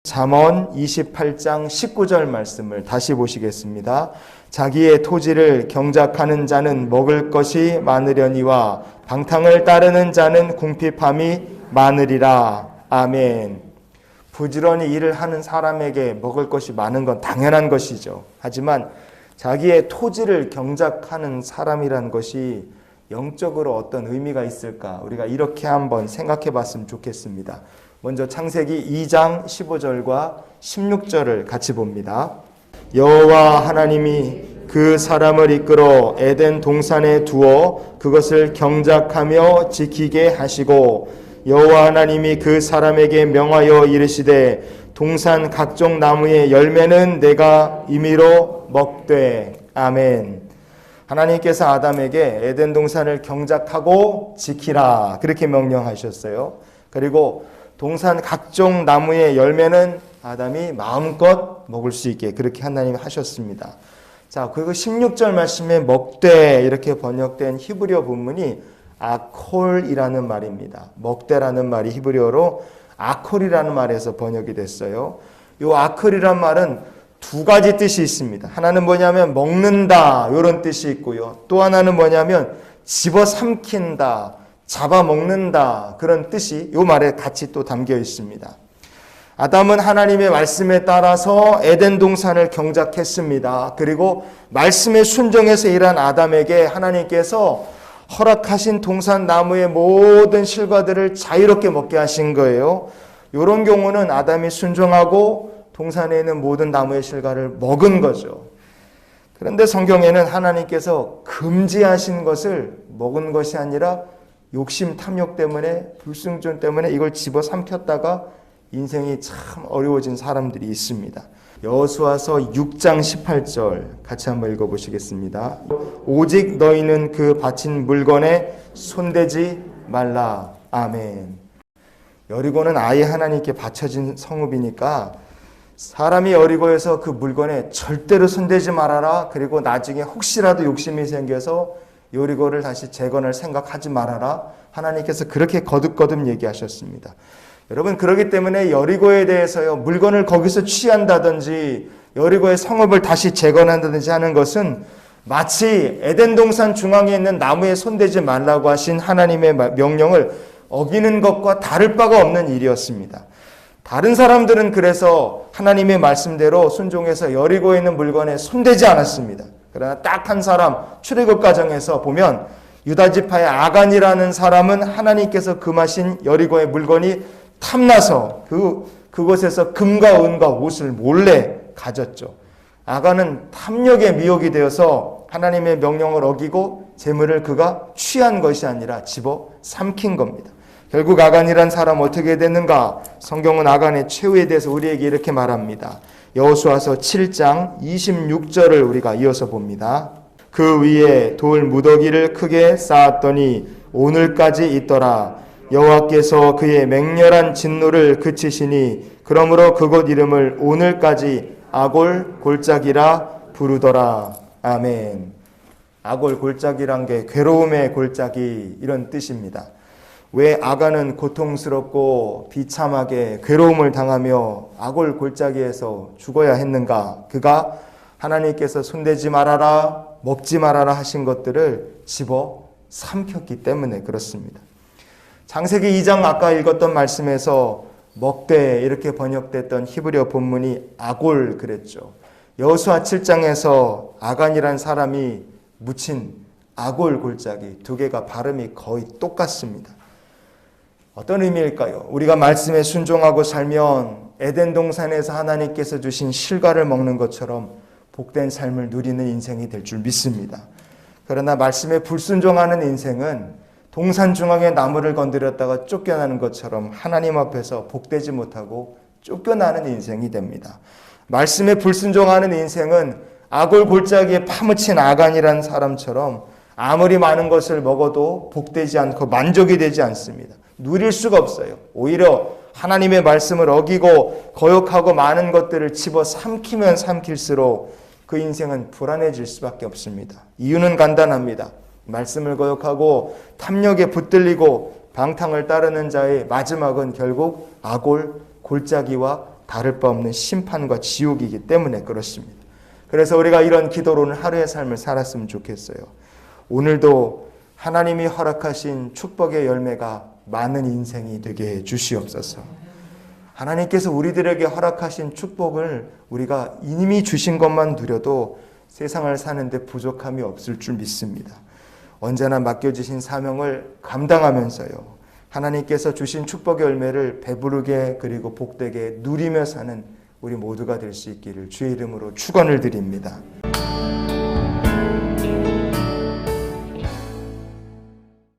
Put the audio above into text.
잠언 28장 19절 말씀을 다시 보시겠습니다. 자기의 토지를 경작하는 자는 먹을 것이 많으려니와 방탕을 따르는 자는 궁핍함이 많으리라. 아멘. 부지런히 일을 하는 사람에게 먹을 것이 많은 건 당연한 것이죠. 하지만 자기의 토지를 경작하는 사람이란 것이 영적으로 어떤 의미가 있을까? 우리가 이렇게 한번 생각해 봤으면 좋겠습니다. 먼저 창세기 2장 15절과 16절을 같이 봅니다. 여호와 하나님이 그 사람을 이끌어 에덴 동산에 두어 그것을 경작하며 지키게 하시고 여호와 하나님이 그 사람에게 명하여 이르시되 동산 각종 나무의 열매는 내가 임의로 먹되. 아멘. 하나님께서 아담에게 에덴 동산을 경작하고 지키라 그렇게 명령하셨어요. 그리고 동산 각종 나무의 열매는 아담이 마음껏 먹을 수 있게 그렇게 하나님이 하셨습니다. 자, 그리고 16절 말씀에 먹되 이렇게 번역된 히브리어 본문이 아콜이라는 말입니다. 먹되라는 말이 히브리어로 아콜이라는 말에서 번역이 됐어요. 이 아콜이란 말은 두 가지 뜻이 있습니다. 하나는 뭐냐면 먹는다 이런 뜻이 있고요. 또 하나는 뭐냐면 집어삼킨다, 잡아먹는다 그런 뜻이 이 말에 같이 또 담겨 있습니다. 아담은 하나님의 말씀에 따라서 에덴 동산을 경작했습니다. 그리고 말씀에 순종해서 일한 아담에게 하나님께서 허락하신 동산 나무의 모든 실과들을 자유롭게 먹게 하신 거예요. 이런 경우는 아담이 순종하고 동산에 있는 모든 나무의 실과를 먹은 거죠. 그런데 성경에는 하나님께서 금지하신 것을 먹은 것이 아니라 욕심, 탐욕 때문에, 불순종 때문에 이걸 집어삼켰다가 인생이 참 어려워진 사람들이 있습니다. 여호수아서 6장 18절 같이 한번 읽어보시겠습니다. 오직 너희는 그 바친 물건에 손대지 말라. 아멘. 여리고는 아예 하나님께 바쳐진 성읍이니까 사람이 여리고에서 그 물건에 절대로 손대지 말아라. 그리고 나중에 혹시라도 욕심이 생겨서 여리고를 다시 재건할 생각하지 말아라. 하나님께서 그렇게 거듭거듭 얘기하셨습니다. 여러분, 그렇기 때문에 여리고에 대해서요, 물건을 거기서 취한다든지 여리고의 성읍을 다시 재건한다든지 하는 것은 마치 에덴 동산 중앙에 있는 나무에 손대지 말라고 하신 하나님의 명령을 어기는 것과 다를 바가 없는 일이었습니다. 다른 사람들은 그래서 하나님의 말씀대로 순종해서 여리고에 있는 물건에 손대지 않았습니다. 그러나 딱 한 사람, 출애굽 과정에서 보면 유다 지파의 아간이라는 사람은 하나님께서 금하신 여리고의 물건이 탐나서 그곳에서 금과 은과 옷을 몰래 가졌죠. 아간은 탐욕에 미혹이 되어서 하나님의 명령을 어기고 재물을 그가 취한 것이 아니라 집어 삼킨 겁니다. 결국 아간이란 사람 어떻게 됐는가? 성경은 아간의 최후에 대해서 우리에게 이렇게 말합니다. 여호수아서 7장 26절을 우리가 이어서 봅니다. 그 위에 돌 무더기를 크게 쌓았더니 오늘까지 있더라. 여호와께서 그의 맹렬한 진노를 그치시니 그러므로 그곳 이름을 오늘까지 아골 골짜기라 부르더라. 아멘. 아골 골짜기란 게 괴로움의 골짜기 이런 뜻입니다. 왜 아간은 고통스럽고 비참하게 괴로움을 당하며 아골 골짜기에서 죽어야 했는가? 그가 하나님께서 손대지 말아라, 먹지 말아라 하신 것들을 집어 삼켰기 때문에 그렇습니다. 창세기 2장 아까 읽었던 말씀에서 먹되 이렇게 번역됐던 히브리어 본문이 아골 그랬죠. 여호수아 7장에서 아간이란 사람이 묻힌 아골 골짜기 두 개가 발음이 거의 똑같습니다. 어떤 의미일까요? 우리가 말씀에 순종하고 살면 에덴 동산에서 하나님께서 주신 실과를 먹는 것처럼 복된 삶을 누리는 인생이 될 줄 믿습니다. 그러나 말씀에 불순종하는 인생은 동산 중앙의 나무를 건드렸다가 쫓겨나는 것처럼 하나님 앞에서 복되지 못하고 쫓겨나는 인생이 됩니다. 말씀에 불순종하는 인생은 아골 골짜기에 파묻힌 아간이라는 사람처럼 아무리 많은 것을 먹어도 복되지 않고 만족이 되지 않습니다. 누릴 수가 없어요. 오히려 하나님의 말씀을 어기고 거역하고 많은 것들을 집어 삼키면 삼킬수록 그 인생은 불안해질 수밖에 없습니다. 이유는 간단합니다. 말씀을 거역하고 탐욕에 붙들리고 방탕을 따르는 자의 마지막은 결국 아골 골짜기와 다를 바 없는 심판과 지옥이기 때문에 그렇습니다. 그래서 우리가 이런 기도로는 하루의 삶을 살았으면 좋겠어요. 오늘도 하나님이 허락하신 축복의 열매가 많은 인생이 되게 해 주시옵소서. 하나님께서 우리들에게 허락하신 축복을 우리가 이미 주신 것만 누려도 세상을 사는데 부족함이 없을 줄 믿습니다. 언제나 맡겨주신 사명을 감당하면서요, 하나님께서 주신 축복의 열매를 배부르게 그리고 복되게 누리며 사는 우리 모두가 될 수 있기를 주의 이름으로 축원을 드립니다.